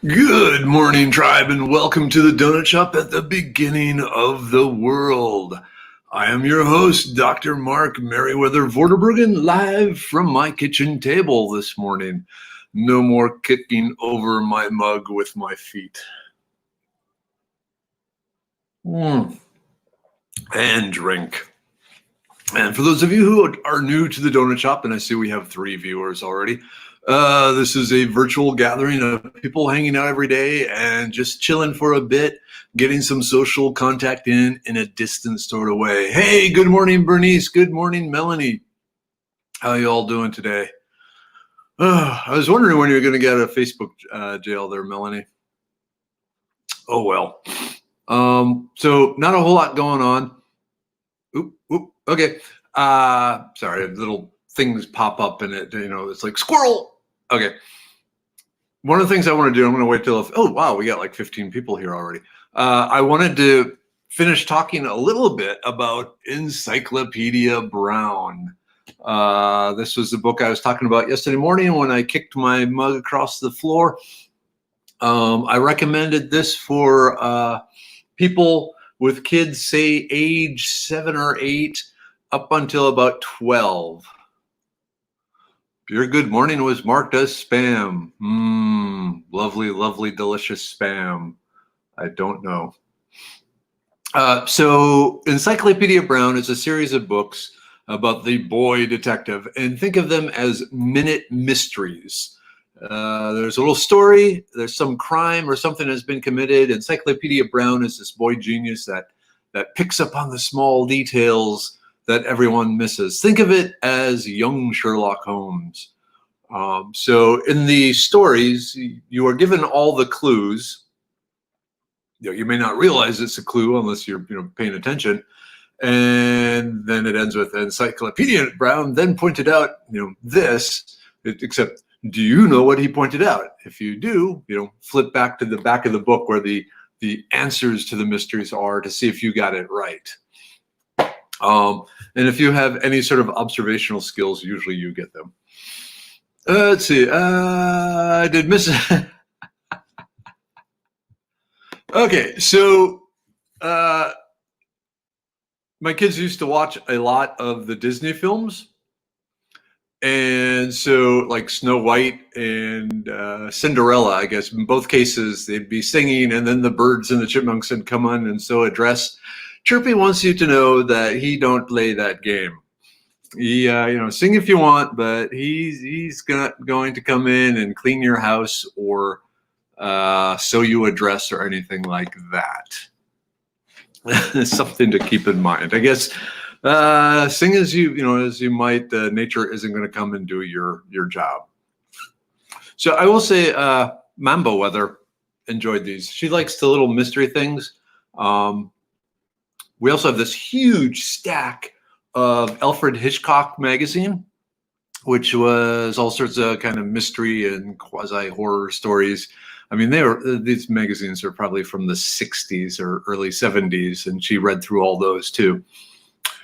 Good morning, tribe, and welcome to the Donut Shop at the beginning of the world. I am your host, Dr. Mark Merriweather Vorderbruggen, live from my kitchen table this morning. No more kicking over my mug with my feet. And drink. And for those of you who are new to the Donut Shop, and I see we have 3 viewers already, this is a virtual gathering of people hanging out every day and just chilling for a bit, getting some social contact in a distant sort of way. Hey, good morning, Bernice. Good morning, Melanie. How you all doing today? I was wondering when you're going to get out of Facebook jail there, Melanie. Oh, well. So not a whole lot going on. Okay. Sorry, little things pop up and it's like squirrel. Okay. One of the things I want to do, I'm going to wait till, oh, wow, we got like 15 people here already. I wanted to finish talking a little bit about Encyclopedia Brown. This was the book I was talking about yesterday morning when I kicked my mug across the floor. I recommended this for people with kids, say, age 7 or 8 up until about 12. Your good morning was marked as spam. Lovely, lovely, delicious spam. I don't know. So Encyclopedia Brown is a series of books about the boy detective, and think of them as minute mysteries. There's a little story, there's some crime or something has been committed. Encyclopedia Brown is this boy genius that picks up on the small details that everyone misses. Think of it as young Sherlock Holmes. So in the stories, you are given all the clues. You may not realize it's a clue unless you're paying attention. And then it ends with Encyclopedia Brown then pointed out this, except do you know what he pointed out? If you do, flip back to the back of the book where the answers to the mysteries are to see if you got it right. And if you have any sort of observational skills, usually you get them. Let's see. I did miss it. Okay, so my kids used to watch a lot of the Disney films. And so like Snow White and Cinderella, I guess, in both cases, they'd be singing and then the birds and the chipmunks would come on and so address. Chirpy wants you to know that he don't play that game. He, sing if you want, but he's going to come in and clean your house or sew you a dress or anything like that. Something to keep in mind, I guess. Sing as you might. Nature isn't going to come and do your job. So I will say, Mambo Weather enjoyed these. She likes the little mystery things. We also have this huge stack of Alfred Hitchcock magazine, which was all sorts of kind of mystery and quasi-horror stories. I mean, these magazines are probably from the 60s or early 70s, and she read through all those too.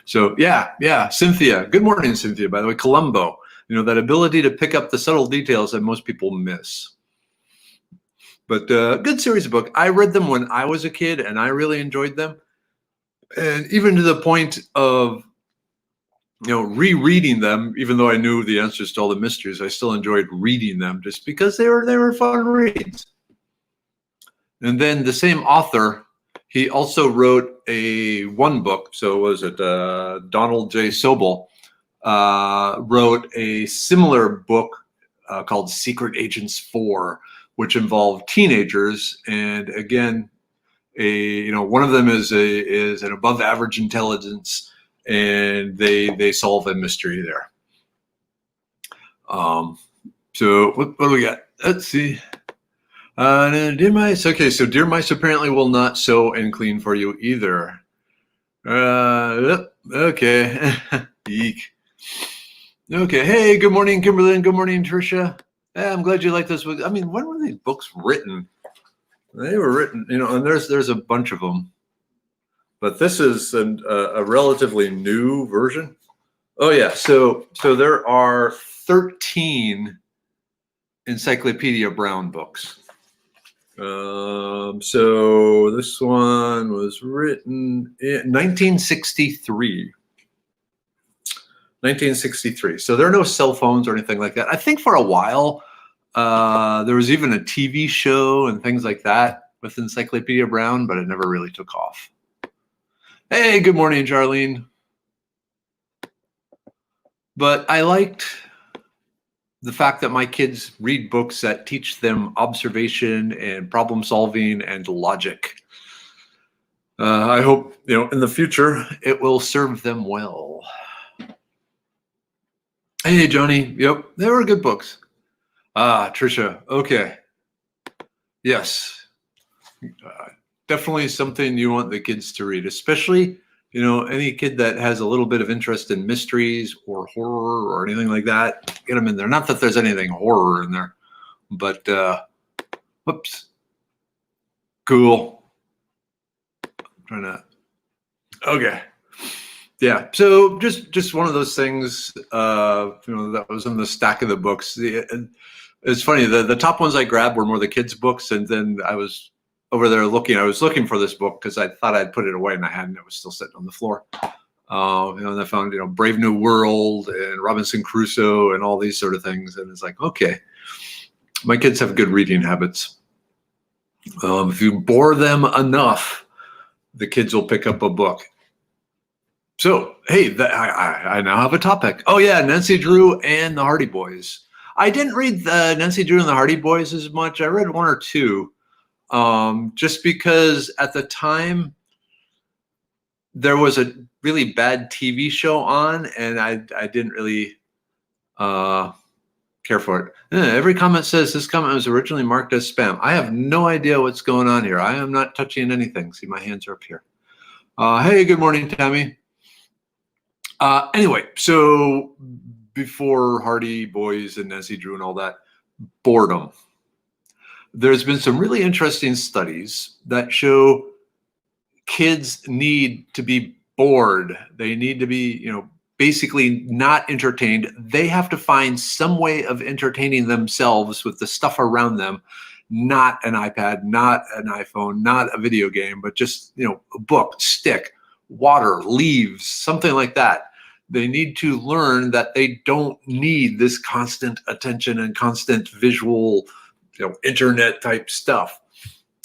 So yeah, Cynthia. Good morning, Cynthia, by the way. Columbo, that ability to pick up the subtle details that most people miss. But good series of books. I read them when I was a kid, and I really enjoyed them. And even to the point of, rereading them, even though I knew the answers to all the mysteries, I still enjoyed reading them just because they were fun reads. And then the same author, he also wrote one book. So was it Donald J. Sobel wrote a similar book called Secret Agents 4, which involved teenagers. And again, one of them is an above average intelligence, and they solve a mystery there. So what do we got? Let's see. Dear mice. Okay, so dear mice apparently will not sew and clean for you either. Okay. Eek. Okay. Hey, good morning, Kimberly. Good morning, Tricia. Hey, I'm glad you like this book. I mean, when were these books written? They were written, and there's a bunch of them, but this is a relatively new version. Oh yeah, so there are 13 Encyclopedia Brown books. So this one was written in 1963. 1963. So there are no cell phones or anything like that. I think for a while, there was even a TV show and things like that with Encyclopedia Brown, but it never really took off. Hey, good morning, Charlene. But I liked the fact that my kids read books that teach them observation and problem solving and logic. I hope, in the future, it will serve them well. Hey, Johnny. Yep, they were good books. Trisha. Okay. Yes. Definitely something you want the kids to read, especially, any kid that has a little bit of interest in mysteries or horror or anything like that. Get them in there. Not that there's anything horror in there, but whoops. Cool. I'm trying to. Okay. Yeah. So just one of those things. That was in the stack of the books. It's funny. The top ones I grabbed were more the kids' books, and then I was over there looking. I was looking for this book because I thought I'd put it away, and I hadn't. It was still sitting on the floor. And I found Brave New World and Robinson Crusoe and all these sort of things, and it's like, okay, my kids have good reading habits. If you bore them enough, the kids will pick up a book. So, hey, I now have a topic. Oh, yeah, Nancy Drew and the Hardy Boys. I didn't read the Nancy Drew and the Hardy Boys as much. I read one or two, just because at the time there was a really bad TV show on, and I didn't really care for it. Every comment says this comment was originally marked as spam. I have no idea what's going on here. I am not touching anything. See, my hands are up here. Hey, good morning, Tammy. Anyway, so before Hardy Boys and Nancy Drew and all that, boredom. There's been some really interesting studies that show kids need to be bored. They need to be, basically not entertained. They have to find some way of entertaining themselves with the stuff around them, not an iPad, not an iPhone, not a video game, but just, a book, stick, water, leaves, something like that. They need to learn that they don't need this constant attention and constant visual, internet type stuff.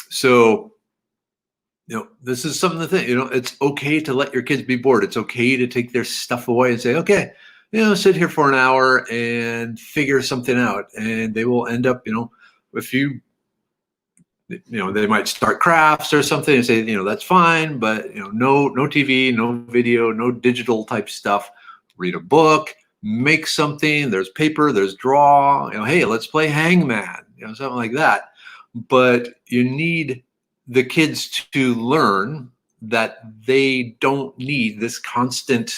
So, this is something to think, it's okay to let your kids be bored. It's okay to take their stuff away and say, okay, sit here for an hour and figure something out. And they will end up, if you, they might start crafts or something and say, that's fine, but, no TV, no video, no digital type stuff. Read a book, make something. There's paper, there's draw, hey, let's play hangman, something like that. But you need the kids to learn that they don't need this constant,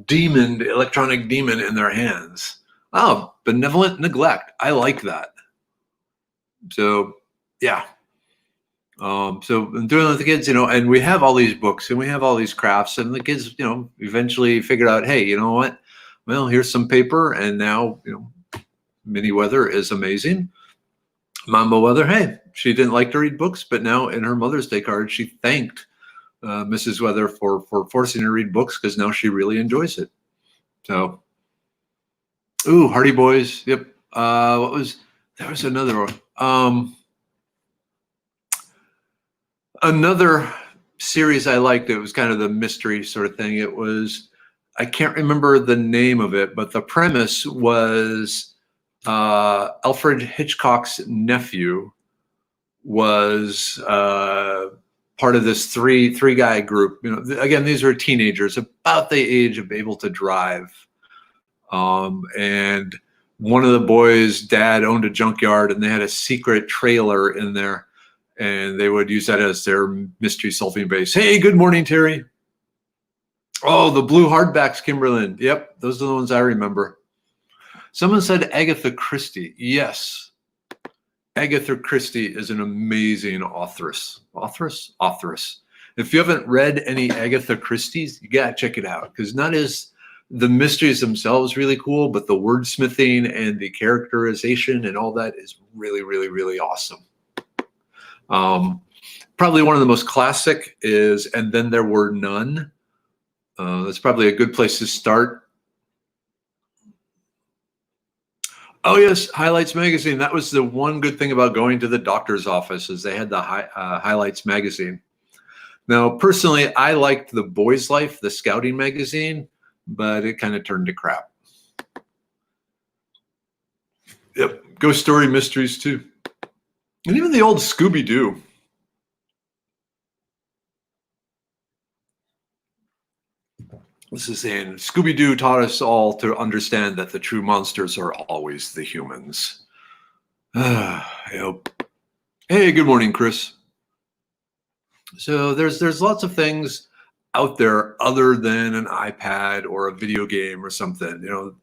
electronic demon in their hands. Oh, benevolent neglect. I like that. So, yeah. So I'm doing it with the kids, and we have all these books and we have all these crafts, and the kids, eventually figured out, hey, you know what? Well, here's some paper, and now, mini weather is amazing. Mama Weather, hey, she didn't like to read books, but now in her Mother's Day card, she thanked Mrs. Weather for forcing her to read books because now she really enjoys it. So, Hardy Boys, yep. There was another one. Another series I liked, it was kind of the mystery sort of thing. It was, I can't remember the name of it, but the premise was Alfred Hitchcock's nephew was part of this three guy group. Again, these are teenagers about the age of able to drive. And one of the boys' dad owned a junkyard, and they had a secret trailer in there. And they would use that as their mystery solving base. Hey, good morning, Terry. Oh, the blue hardbacks, Kimberlyn. Yep, those are the ones I remember. Someone said Agatha Christie. Yes. Agatha Christie is an amazing authoress. Authoress. If you haven't read any Agatha Christie's, you got to check it out, because not as The mysteries themselves really cool, but the wordsmithing and the characterization and all that is really, really, really awesome. Probably one of the most classic is "And Then There Were None." That's probably a good place to start. Oh yes, Highlights magazine. That was the one good thing about going to the doctor's office, is they had the Highlights magazine. Now, personally, I liked the Boys Life, the scouting magazine, but it kind of turned to crap. Yep, ghost story mysteries too, and even the old Scooby-Doo. This is saying Scooby-Doo taught us all to understand that the true monsters are always the humans. Yep. Hey, good morning, Chris. So there's lots of things out there other than an iPad or a video game or something. You know,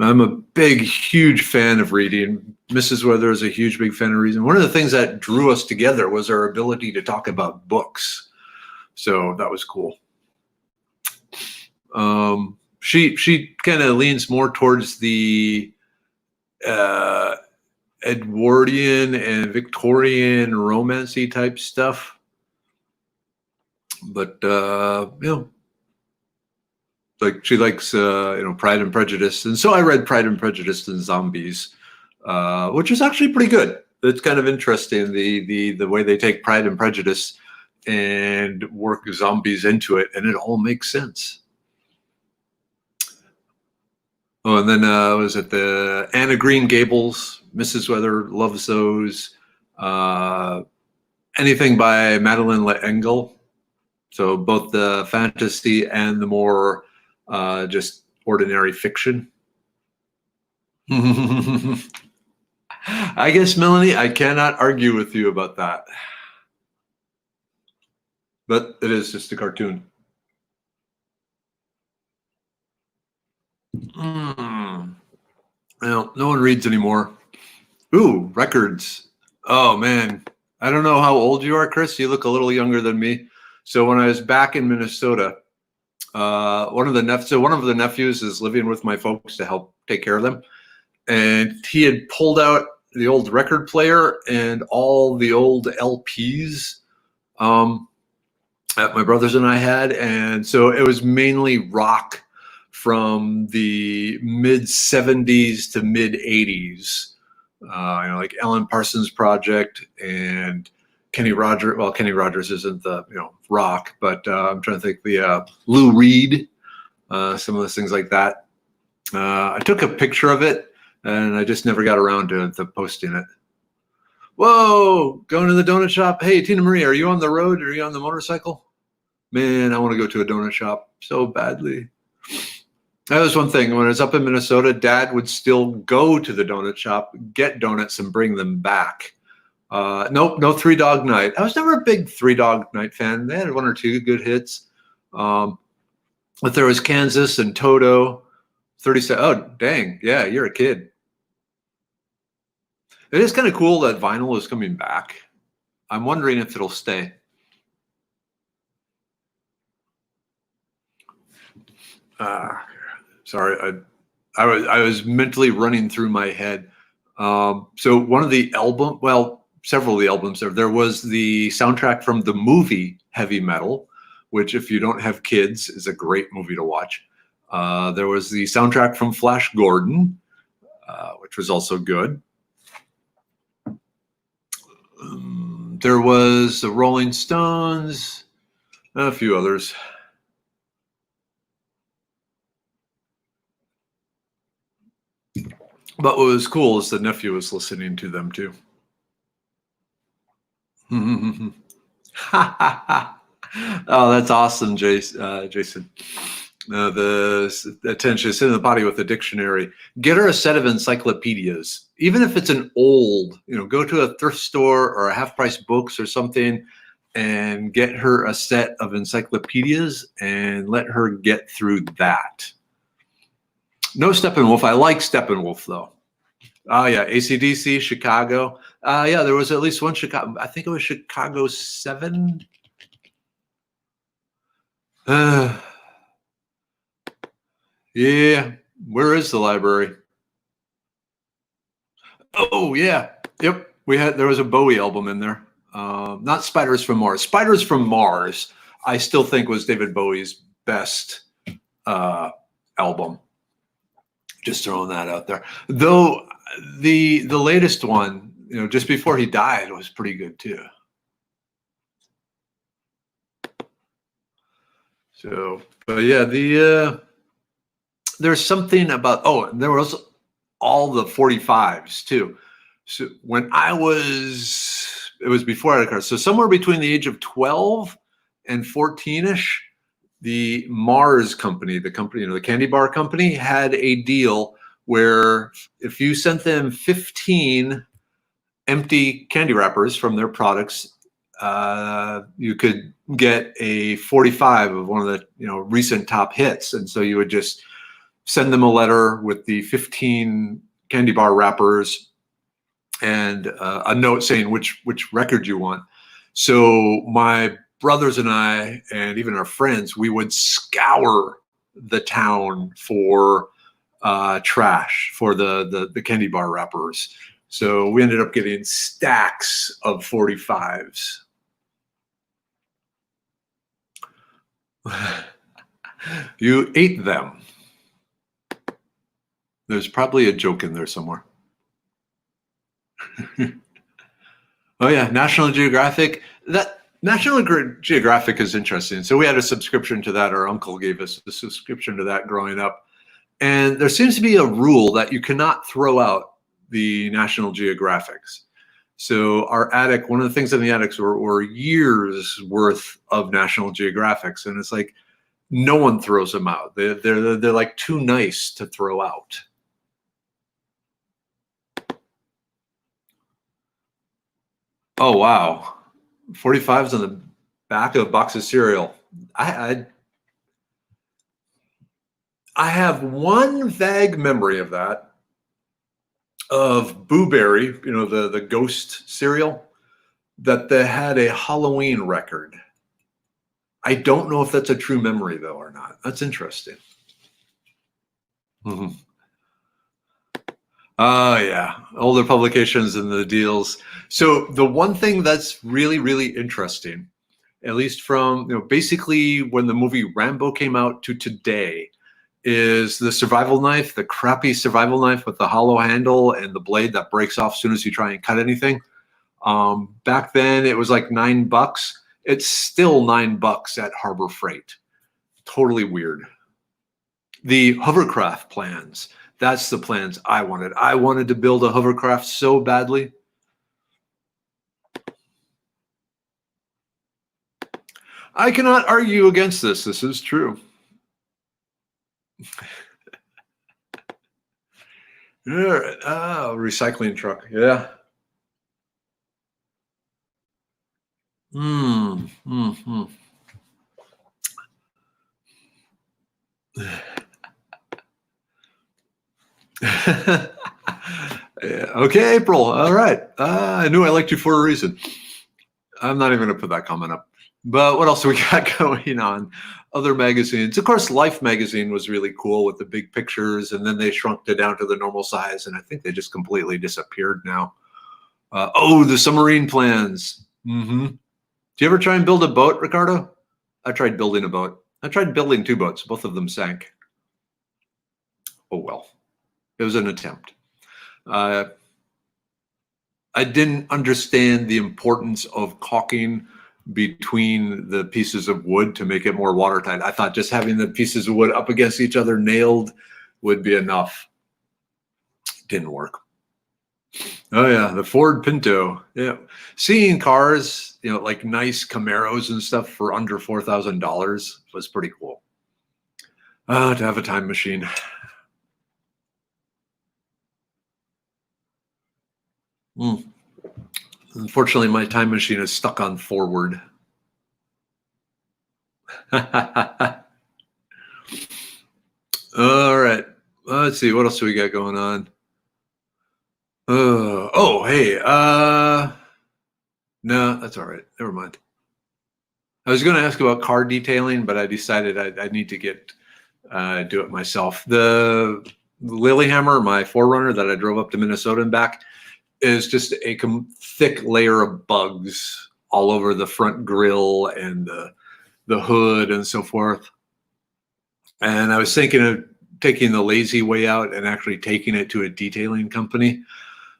I'm a big, huge fan of reading. Mrs. Weather is a huge, big fan of reading. One of the things that drew us together was our ability to talk about books. So that was cool. She kind of leans more towards the Edwardian and Victorian romancy type stuff, but you know, like she likes you know, Pride and Prejudice, and so I read Pride and Prejudice and Zombies, which is actually pretty good. It's kind of interesting, the way they take Pride and Prejudice and work zombies into it, and it all makes sense. Oh, and then was it the Anna Green Gables? Mrs. Weather loves those. Anything by Madeleine L'Engle. So both the fantasy and the more just ordinary fiction. I guess, Melanie, I cannot argue with you about that. But it is just a cartoon. Well, no one reads anymore. Ooh, records. Oh man, I don't know how old you are, Chris. You look a little younger than me. So when I was back in Minnesota, one of the nephews is living with my folks to help take care of them, and he had pulled out the old record player and all the old LPs that my brothers and I had, and so it was mainly rock from the mid 70s to mid 80s. You know, like Alan Parsons Project and Kenny Rogers. Well, Kenny Rogers isn't the, you know, rock, but I'm trying to think, the Lou Reed, some of those things like that. I took a picture of it, and I just never got around to posting it. Whoa, going to the donut shop. Hey, Tina Marie, are you on the road? Are you on the motorcycle? Man, I want to go to a donut shop so badly. That was one thing. When I was up in Minnesota, Dad would still go to the donut shop, get donuts, and bring them back. Nope, no Three Dog Night. I was never a big Three Dog Night fan. They had one or two good hits. But there was Kansas and Toto. 37. Oh, dang. Yeah, you're a kid. It is kind of cool that vinyl is coming back. I'm wondering if it'll stay. Sorry, I was mentally running through my head. So one of the album, well, several of the albums there was the soundtrack from the movie Heavy Metal, which, if you don't have kids, is a great movie to watch. There was the soundtrack from Flash Gordon, which was also good. There was the Rolling Stones, and a few others. But what was cool is the nephew was listening to them too. Oh, that's awesome, Jason. The attention is in the potty with a dictionary. Get her a set of encyclopedias, even if it's an old. You know, go to a thrift store or a half-price books or something, and get her a set of encyclopedias and let her get through that. No Steppenwolf. I like Steppenwolf though. Oh yeah, AC/DC, Chicago. Yeah, there was at least one Chicago. I think it was Chicago 7. Yeah. Where is the library? Oh yeah. Yep. There was a Bowie album in there. Not Spiders from Mars. Spiders from Mars, I still think was David Bowie's best uh, album. Just throwing that out there. Though the latest one, just before he died, was pretty good too. So, but yeah, there's something about. Oh, and there was all the 45s too. So when it was before I had a car. So somewhere between the age of 12 and 14ish, the Mars company, the company, the candy bar company, had a deal where if you sent them 15 empty candy wrappers from their products, you could get a 45 of one of the recent top hits. And so you would just send them a letter with the 15 candy bar wrappers and a note saying which record you want. So my brothers and I, and even our friends, we would scour the town for trash for the candy bar wrappers. So we ended up getting stacks of 45s. You ate them. There's probably a joke in there somewhere. Oh yeah, National Geographic. That National Geographic is interesting. So we had a subscription to that. Our uncle gave us a subscription to that growing up. And there seems to be a rule that you cannot throw out the National Geographics. So our attic, one of the things in the attics were years worth of National Geographics. And it's like, no one throws them out. They're like too nice to throw out. Oh, wow. 45s on the back of a box of cereal. I have one vague memory of that, of Boo Berry, the ghost cereal, that they had a Halloween record. I don't know if that's a true memory, though, or not. That's interesting. Mm-hmm. Yeah, older publications and the deals. So the one thing that's really, really interesting, at least from basically when the movie Rambo came out to today, is the survival knife, the crappy survival knife with the hollow handle and the blade that breaks off as soon as you try and cut anything. Back then it was like $9. It's still $9 at Harbor Freight. Totally weird. The hovercraft plans. That's the plans I wanted. I wanted to build a hovercraft so badly. I cannot argue against this. This is true. Yeah, recycling truck. Yeah. Yeah. Okay, April. All right. I knew I liked you for a reason. I'm not even going to put that comment up. But what else do we got going on? Other magazines. Of course, Life magazine was really cool with the big pictures, and then they shrunk it down to the normal size, and I think they just completely disappeared now. The submarine plans. Mm-hmm. Do you ever try and build a boat, Ricardo? I tried building a boat. I tried building 2 boats. Both of them sank. Oh, well. It was an attempt. I didn't understand the importance of caulking between the pieces of wood to make it more watertight. I thought just having the pieces of wood up against each other nailed would be enough. Didn't work. Oh yeah, the Ford Pinto. Yeah, seeing cars, like nice Camaros and stuff for under $4,000 was pretty cool. To have a time machine. Unfortunately, my time machine is stuck on forward. All right. Let's see. What else do we got going on? Hey. No, that's all right. Never mind. I was going to ask about car detailing, but I decided I need to get do it myself. The Lilyhammer, my 4Runner that I drove up to Minnesota and back, is just a thick layer of bugs all over the front grille and the hood and so forth. And I was thinking of taking the lazy way out and actually taking it to a detailing company,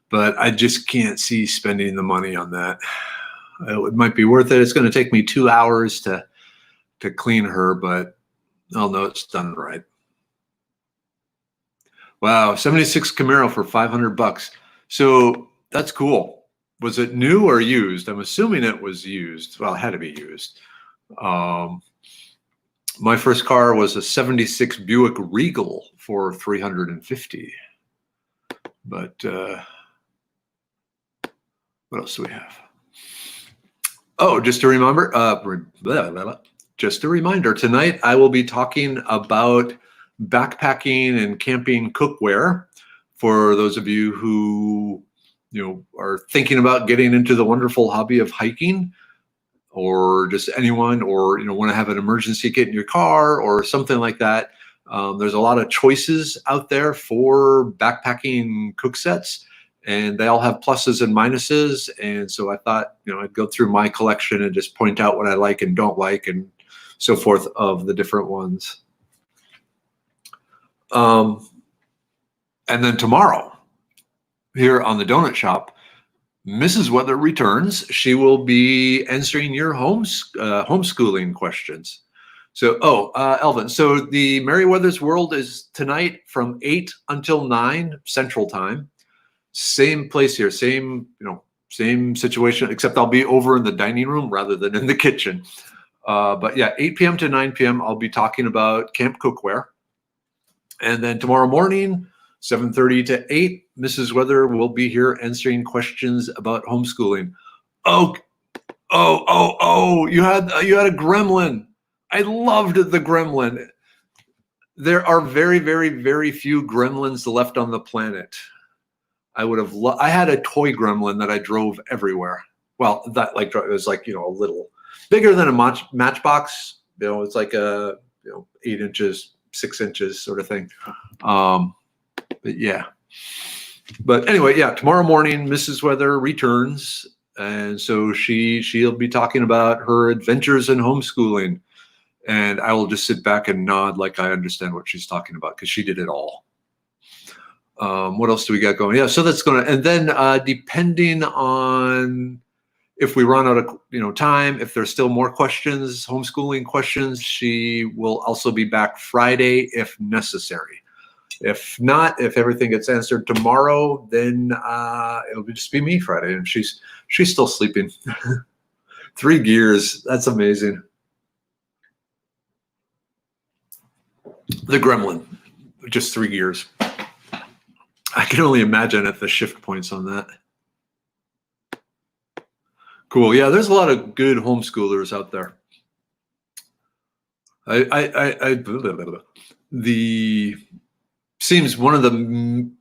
but I just can't see spending the money on that. It might be worth it. It's going to take me 2 hours to clean her, but I'll know it's done right. Wow, 76 Camaro for $500. So that's cool. Was it new or used? I'm assuming it was used. Well, it had to be used. My first car was a 76 Buick Regal for $350. But what else do we have? Oh, just a reminder. Just a reminder. Tonight I will be talking about backpacking and camping cookware for those of you who are thinking about getting into the wonderful hobby of hiking, or just anyone, or want to have an emergency kit in your car or something like that. There's a lot of choices out there for backpacking cook sets, and they all have pluses and minuses. And so I thought, I'd go through my collection and just point out what I like and don't like and so forth of the different ones. And then tomorrow, here on the Donut Shop, Mrs. Weather returns. She will be answering your homeschooling questions. So, Elvin, so the Merriweather's World is tonight from 8 until 9 Central Time. Same place here, same situation, except I'll be over in the dining room rather than in the kitchen. But yeah, 8 p.m. to 9 p.m. I'll be talking about camp cookware. And then tomorrow morning, 7:30 to 8, Mrs. Weather will be here answering questions about homeschooling. You had a gremlin. I loved the gremlin. There are very, very, very few gremlins left on the planet. I had a toy gremlin that I drove everywhere. Well, that it was like, a little bigger than a matchbox. It's like 8 inches, 6 inches sort of thing. But yeah. But anyway, yeah, tomorrow morning, Mrs. Weather returns. And so she'll be talking about her adventures in homeschooling. And I will just sit back and nod like I understand what she's talking about, because she did it all. What else do we got going? Yeah, so that's going to, and then depending on if we run out of time, if there's still more questions, homeschooling questions, she will also be back Friday if necessary. If not, if everything gets answered tomorrow, then it'll just be me Friday, and she's still sleeping. 3 gears, that's amazing. The gremlin, just 3 gears. I can only imagine at the shift points on that. Cool. Yeah, there's a lot of good homeschoolers out there. Seems one of the,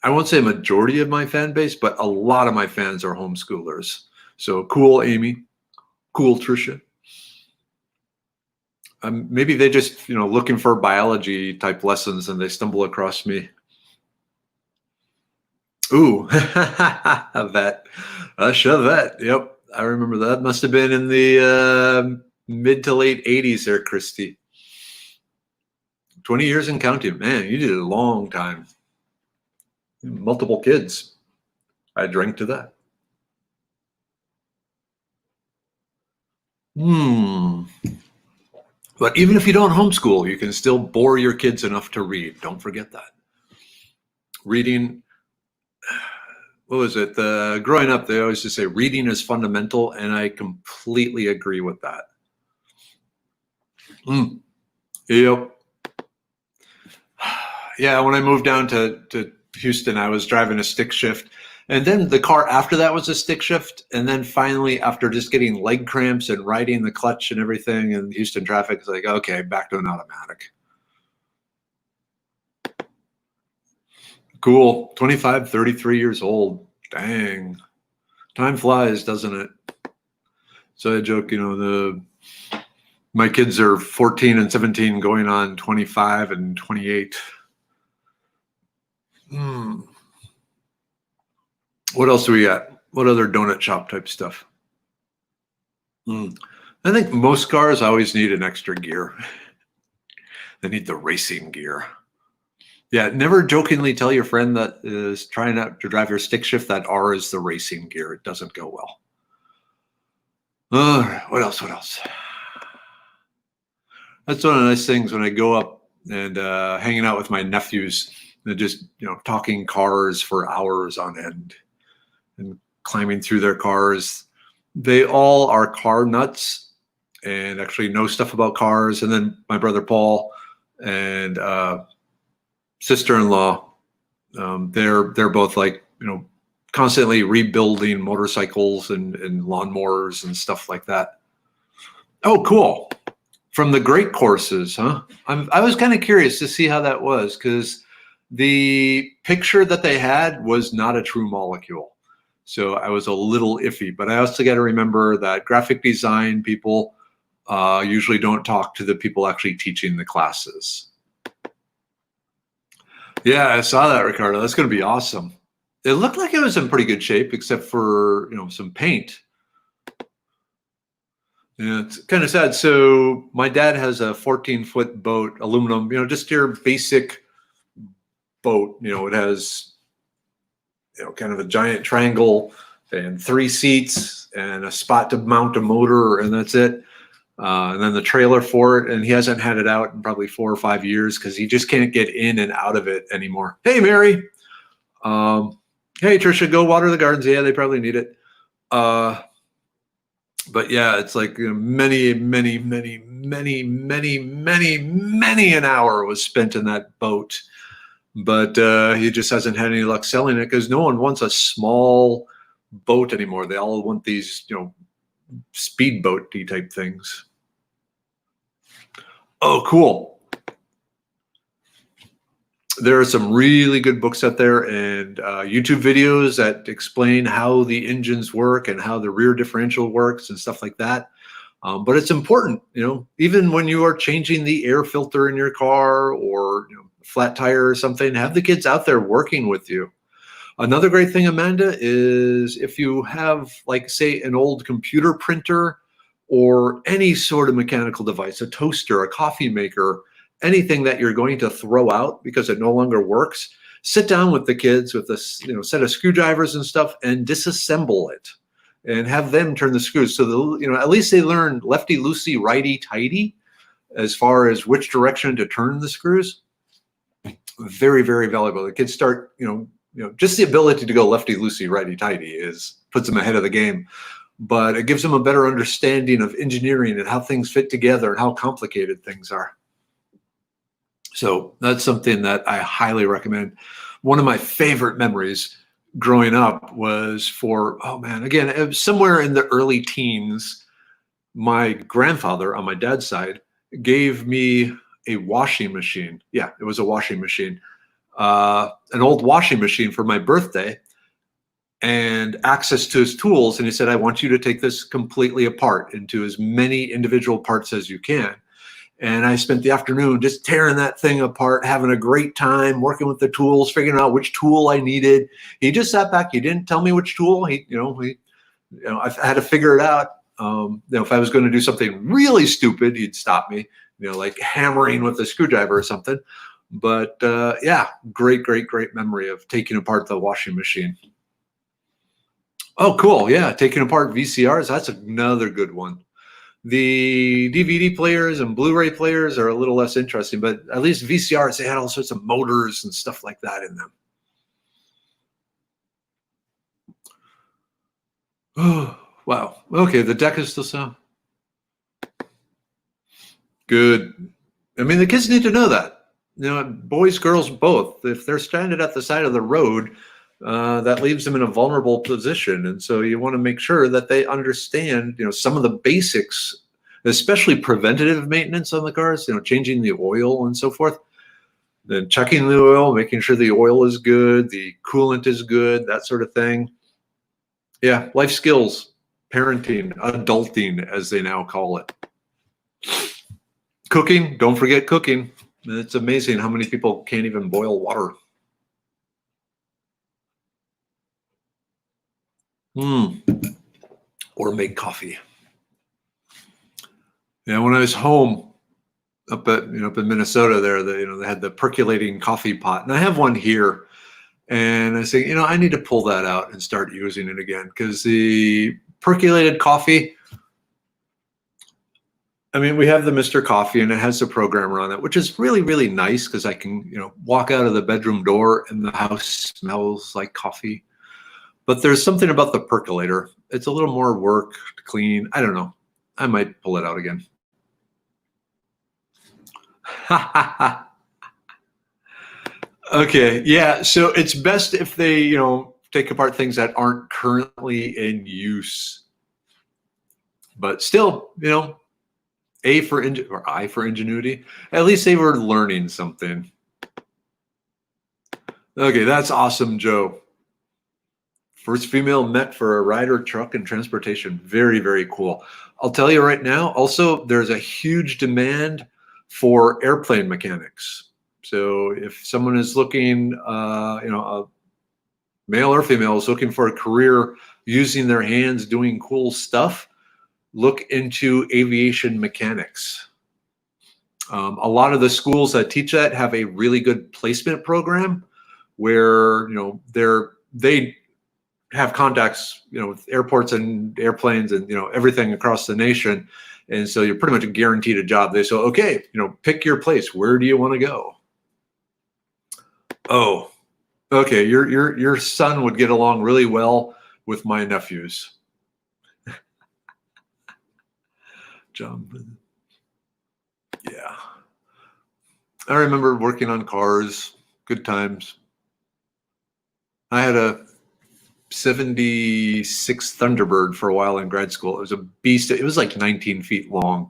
I won't say majority of my fan base, but a lot of my fans are homeschoolers. So cool, Amy. Cool, Trisha. Maybe they just, looking for biology type lessons and they stumble across me. Ooh, a vet. A Chevette. Yep. I remember that. Must have been in the mid to late 80s there, Christy. 20 years and counting. Man, you did a long time. Multiple kids. I drank to that. But even if you don't homeschool, you can still bore your kids enough to read. Don't forget that. Reading, what was it? Growing up, they always just say reading is fundamental, and I completely agree with that. Yep. Yeah, when I moved down to Houston, I was driving a stick shift. And then the car after that was a stick shift. And then finally, after just getting leg cramps and riding the clutch and everything in Houston traffic, it's like, okay, back to an automatic. Cool. 25, 33 years old. Dang. Time flies, doesn't it? So I joke, My kids are 14 and 17, going on 25 and 28. What else do we got? What other donut shop type stuff? I think most cars always need an extra gear. They need the racing gear. Yeah, never jokingly tell your friend that is trying out to drive your stick shift that R is the racing gear. It doesn't go well. What else? What else? That's one of the nice things when I go up and hanging out with my nephews. They're just talking cars for hours on end and climbing through their cars. They all are car nuts and actually know stuff about cars. And then my brother Paul and sister-in-law, they're both like constantly rebuilding motorcycles and lawnmowers and stuff like that. Oh, cool. From the great courses, huh? I was kind of curious to see how that was, because the picture that they had was not a true molecule. So I was a little iffy, but I also got to remember that graphic design people usually don't talk to the people actually teaching the classes. Yeah, I saw that, Ricardo. That's going to be awesome. It looked like it was in pretty good shape, except for some paint. Yeah, it's kind of sad. So my dad has a 14-foot boat, aluminum, just your basic boat. It has kind of a giant triangle and 3 seats and a spot to mount a motor, and that's it. And then the trailer for it, and he hasn't had it out in probably 4 or 5 years because he just can't get in and out of it anymore. Hey, Mary. Hey, Trisha, go water the gardens. Yeah, they probably need it. But yeah, it's like many an hour was spent in that boat. But he just hasn't had any luck selling it because no one wants a small boat anymore. They all want these, speedboat-y type things. Oh, cool. There are some really good books out there and YouTube videos that explain how the engines work and how the rear differential works and stuff like that. But it's important, even when you are changing the air filter in your car or flat tire or something, have the kids out there working with you. Another great thing, Amanda, is if you have, like, say, an old computer printer or any sort of mechanical device, a toaster, a coffee maker, anything that you're going to throw out because it no longer works, sit down with the kids with a set of screwdrivers and stuff and disassemble it and have them turn the screws. So at least they learn lefty loosey, righty tighty as far as which direction to turn the screws. Very, very valuable. The kids start, just the ability to go lefty loosey, righty tighty puts them ahead of the game. But it gives them a better understanding of engineering and how things fit together and how complicated things are. So that's something that I highly recommend. One of my favorite memories growing up was again, it was somewhere in the early teens, my grandfather on my dad's side gave me a washing machine. Yeah, it was a washing machine, an old washing machine for my birthday, and access to his tools. And he said, I want you to take this completely apart into as many individual parts as you can. And I spent the afternoon just tearing that thing apart, having a great time, working with the tools, figuring out which tool I needed. He just sat back. He didn't tell me which tool. I had to figure it out. If I was going to do something really stupid, he'd stop me, like hammering with a screwdriver or something. But yeah, great memory of taking apart the washing machine. Oh, cool. Yeah, taking apart VCRs. That's another good one. The DVD players and Blu-ray players are a little less interesting, but at least VCRs, they had all sorts of motors and stuff like that in them. Oh, wow. Okay, the deck is still sound. Good. I mean, the kids need to know that. Boys, girls, both. If they're stranded at the side of the road, that leaves them in a vulnerable position. And so you want to make sure that they understand, some of the basics, especially preventative maintenance on the cars, changing the oil and so forth. Then checking the oil, making sure the oil is good, the coolant is good, that sort of thing. Yeah, life skills, parenting, adulting, as they now call it. Cooking, don't forget cooking. It's amazing how many people can't even boil water. Or make coffee. Yeah, when I was home up in Minnesota, they had the percolating coffee pot, and I have one here. And I say, I need to pull that out and start using it again, because the percolated coffee, I mean, we have the Mr. Coffee, and it has a programmer on it, which is really, really nice, because I can, walk out of the bedroom door and the house smells like coffee. But there's something about the percolator. It's a little more work to clean. I don't know. I might pull it out again. Okay, yeah. So it's best if they, take apart things that aren't currently in use. But still, I for ingenuity. At least they were learning something. Okay, that's awesome, Joe. First female met for a rider, truck, and transportation. Very, very cool. I'll tell you right now, also, there's a huge demand for airplane mechanics. So if someone is looking, a male or female is looking for a career using their hands doing cool stuff, look into aviation mechanics. A lot of the schools that teach that have a really good placement program where, they have contacts, with airports and airplanes and, everything across the nation. And so you're pretty much guaranteed a job. They say, okay, pick your place. Where do you want to go? Oh, okay. Your son would get along really well with my nephews. John. Yeah. I remember working on cars. Good times. I had a 76 Thunderbird for a while in grad school. It was a beast. It was like 19 feet long.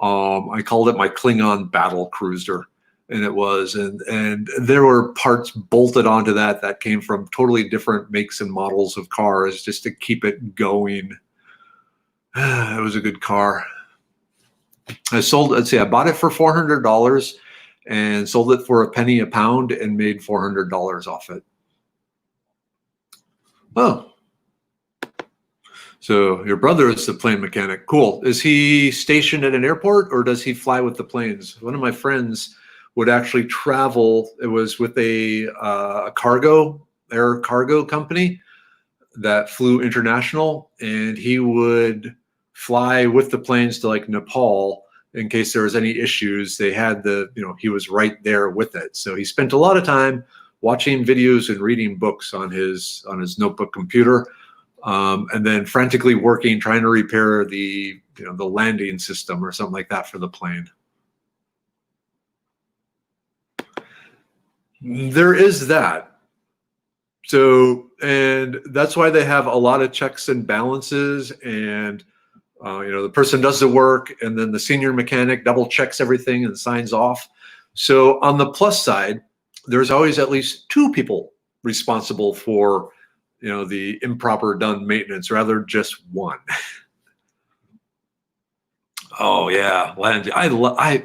I called it my Klingon battle cruiser, and it was. And there were parts bolted onto that came from totally different makes and models of cars just to keep it going. It was a good car. I bought it for $400 and sold it for a penny a pound and made $400 off it. Oh, so your brother is the plane mechanic. Cool. Is he stationed at an airport, or does he fly with the planes? One of my friends would actually travel. It was with a air cargo company that flew international, and he would fly with the planes to like Nepal in case there was any issues. They had he was right there with it. So he spent a lot of time watching videos and reading books on his notebook computer, and then frantically working, trying to repair the landing system or something like that for the plane. There is that. So, and that's why they have a lot of checks and balances, and the person does the work, and then the senior mechanic double checks everything and signs off. So on the plus side, there's always at least two people responsible for, the improper done maintenance, rather just one. Oh yeah, land. I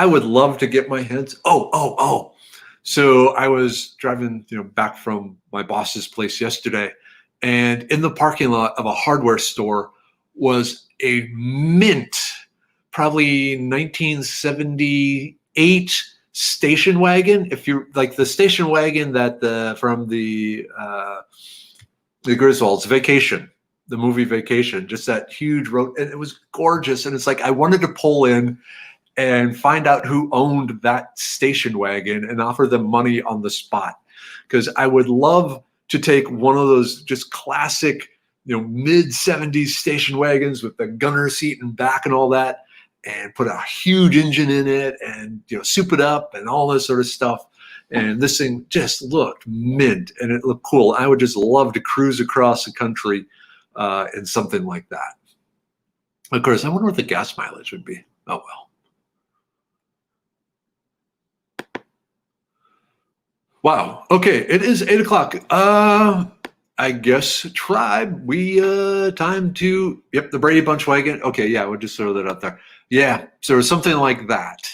would love to get my hands. Oh. So I was driving, back from my boss's place yesterday, and in the parking lot of a hardware store was a mint, probably 1978 station wagon. If you're like the station wagon that from the Griswolds Vacation, the movie Vacation, just that huge road, and it was gorgeous. And it's like I wanted to pull in and find out who owned that station wagon and offer them money on the spot, because I would love to take one of those just classic, mid 70s station wagons with the gunner seat and back and all that, and put a huge engine in it and soup it up and all this sort of stuff. And this thing just looked mint and it looked cool. I would just love to cruise across the country in something like that. Of course, I wonder what the gas mileage would be. Oh well. Wow. Okay, it is 8 o'clock. I guess, tribe, we time to, yep, the Brady Bunch wagon. Okay, yeah, we'll just throw that up there. Yeah, so something like that.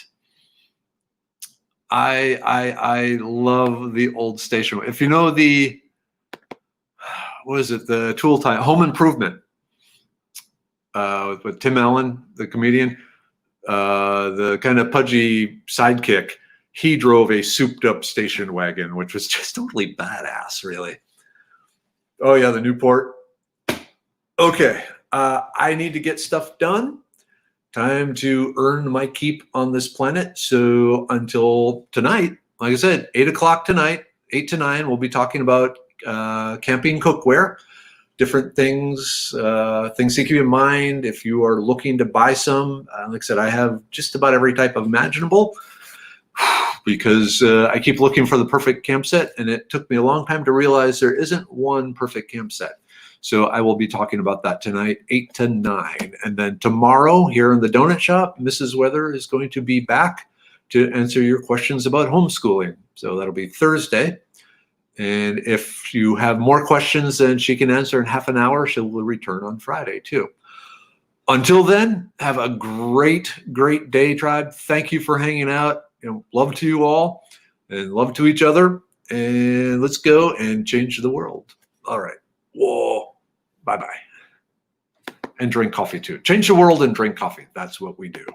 I love the old station. If you know the, what is it, the Tool Time, Home Improvement, with Tim Allen, the comedian, the kind of pudgy sidekick, he drove a souped up station wagon, which was just totally badass, really. Oh yeah, the Newport. Okay, I need to get stuff done. Time to earn my keep on this planet. So until tonight, like I said, 8 o'clock tonight, 8 to 9, we'll be talking about camping cookware, different things, things to keep in mind if you are looking to buy some. Like I said, I have just about every type of imaginable because I keep looking for the perfect camp set, and it took me a long time to realize there isn't one perfect camp set. So I will be talking about that tonight, 8 to 9. And then tomorrow here in the Donut Shop, Mrs. Weather is going to be back to answer your questions about homeschooling. So that'll be Thursday. And if you have more questions than she can answer in half an hour, she will return on Friday too. Until then, have a great, great day, tribe. Thank you for hanging out. Love to you all and love to each other. And let's go and change the world. All right. Whoa. Bye-bye. And drink coffee too. Change the world and drink coffee. That's what we do.